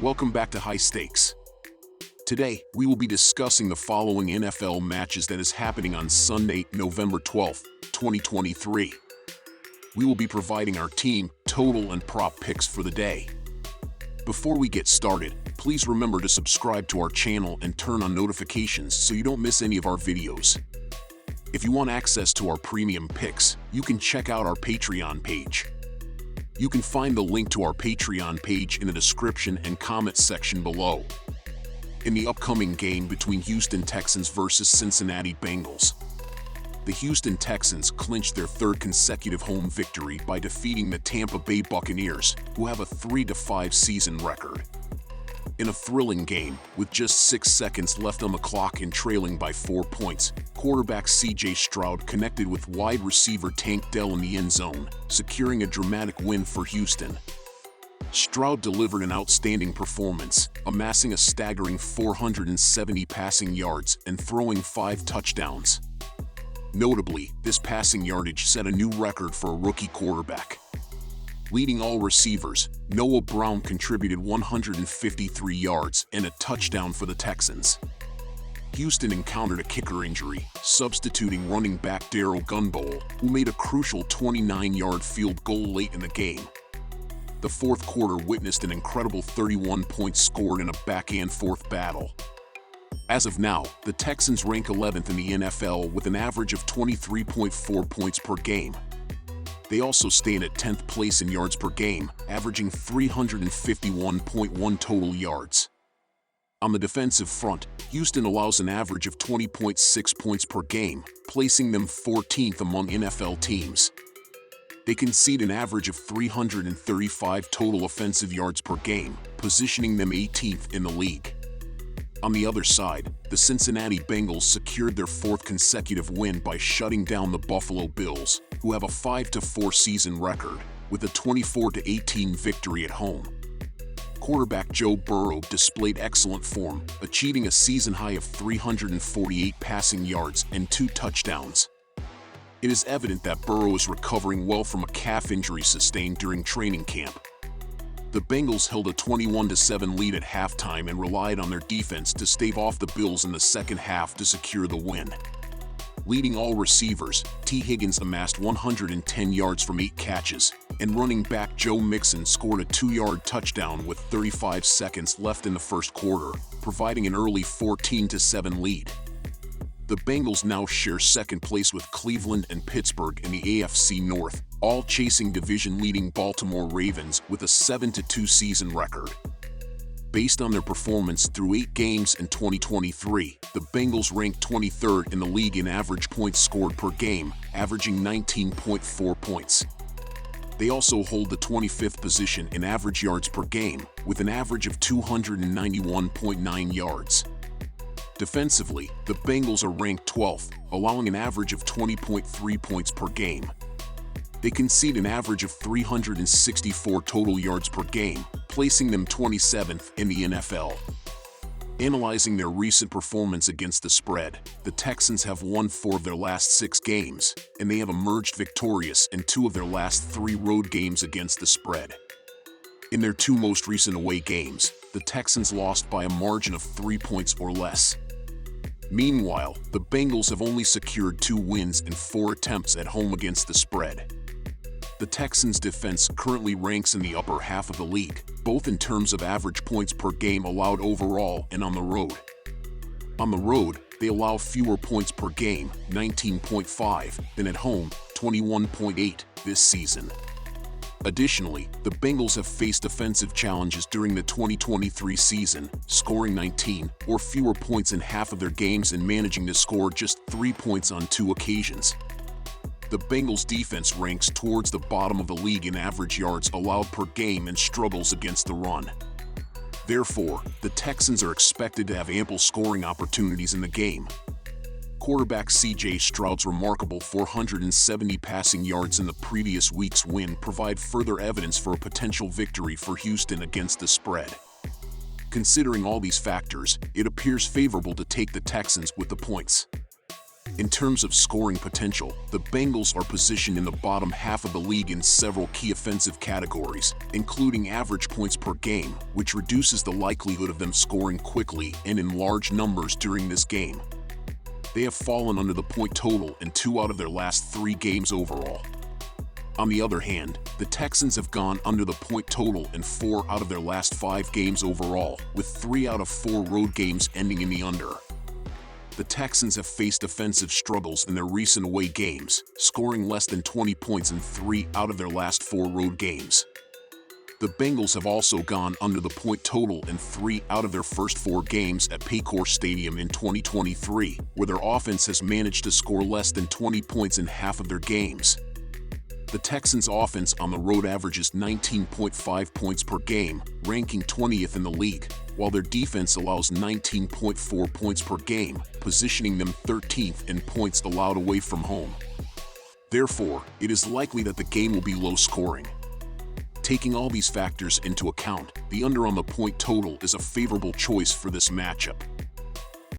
Welcome back to High Stakes. Today, we will be discussing the following NFL matches that is happening on Sunday, November 12th, 2023. We will be providing our team, total, and prop picks for the day. Before we get started, please remember to subscribe to our channel and turn on notifications so you don't miss any of our videos. If you want access to our premium picks, you can check out our Patreon page. You can find the link to our Patreon page in the description and comments section below. In the upcoming game between Houston Texans versus Cincinnati Bengals, the Houston Texans clinched their third consecutive home victory by defeating the Tampa Bay Buccaneers, who have a 3-5 season record. In a thrilling game, with just 6 seconds left on the clock and trailing by 4 points, quarterback C.J. Stroud connected with wide receiver Tank Dell in the end zone, securing a dramatic win for Houston. Stroud delivered an outstanding performance, amassing a staggering 470 passing yards and throwing 5 touchdowns. Notably, this passing yardage set a new record for a rookie quarterback. Leading all receivers, Noah Brown contributed 153 yards and a touchdown for the Texans. Houston encountered a kicker injury, substituting running back Daryl Gunbowl, who made a crucial 29-yard field goal late in the game. The fourth quarter witnessed an incredible 31 points scored in a back-and-forth battle. As of now, the Texans rank 11th in the NFL with an average of 23.4 points per game. They also stand at 10th place in yards per game, averaging 351.1 total yards. On the defensive front, Houston allows an average of 20.6 points per game, placing them 14th among NFL teams. They concede an average of 335 total offensive yards per game, positioning them 18th in the league. On the other side, the Cincinnati Bengals secured their 4th consecutive win by shutting down the Buffalo Bills, who have a 5-4 season record, with a 24-18 victory at home. Quarterback Joe Burrow displayed excellent form, achieving a season high of 348 passing yards and 2 touchdowns. It is evident that Burrow is recovering well from a calf injury sustained during training camp. The Bengals held a 21-7 lead at halftime and relied on their defense to stave off the Bills in the second half to secure the win. Leading all receivers, T. Higgins amassed 110 yards from 8 catches, and running back Joe Mixon scored a 2-yard touchdown with 35 seconds left in the first quarter, providing an early 14-7 lead. The Bengals now share second place with Cleveland and Pittsburgh in the AFC North, all chasing division-leading Baltimore Ravens with a 7-2 season record. Based on their performance through 8 games in 2023, the Bengals ranked 23rd in the league in average points scored per game, averaging 19.4 points. They also hold the 25th position in average yards per game, with an average of 291.9 yards. Defensively, the Bengals are ranked 12th, allowing an average of 20.3 points per game. They concede an average of 364 total yards per game, placing them 27th in the NFL. Analyzing their recent performance against the spread, the Texans have won 4 of their last 6 games, and they have emerged victorious in 2 of their last 3 road games against the spread. In their 2 most recent away games, the Texans lost by a margin of 3 points or less. Meanwhile, the Bengals have only secured 2 wins in 4 attempts at home against the spread. The Texans' defense currently ranks in the upper half of the league, both in terms of average points per game allowed overall and on the road. On the road, they allow fewer points per game, 19.5, than at home, 21.8, this season. Additionally, the Bengals have faced offensive challenges during the 2023 season, scoring 19 or fewer points in half of their games and managing to score just 3 points on 2 occasions. The Bengals' defense ranks towards the bottom of the league in average yards allowed per game and struggles against the run. Therefore, the Texans are expected to have ample scoring opportunities in the game. Quarterback C.J. Stroud's remarkable 470 passing yards in the previous week's win provide further evidence for a potential victory for Houston against the spread. Considering all these factors, it appears favorable to take the Texans with the points. In terms of scoring potential, the Bengals are positioned in the bottom half of the league in several key offensive categories, including average points per game, which reduces the likelihood of them scoring quickly and in large numbers during this game. They have fallen under the point total in 2 out of their last 3 games overall. On the other hand, the Texans have gone under the point total in 4 out of their last 5 games overall, with 3 out of 4 road games ending in the under. The Texans have faced offensive struggles in their recent away games, scoring less than 20 points in 3 out of their last 4 road games. The Bengals have also gone under the point total in 3 out of their first 4 games at Paycor Stadium in 2023, where their offense has managed to score less than 20 points in half of their games. The Texans' offense on the road averages 19.5 points per game, ranking 20th in the league, while their defense allows 19.4 points per game, positioning them 13th in points allowed away from home. Therefore, it is likely that the game will be low scoring. Taking all these factors into account, the under on the point total is a favorable choice for this matchup.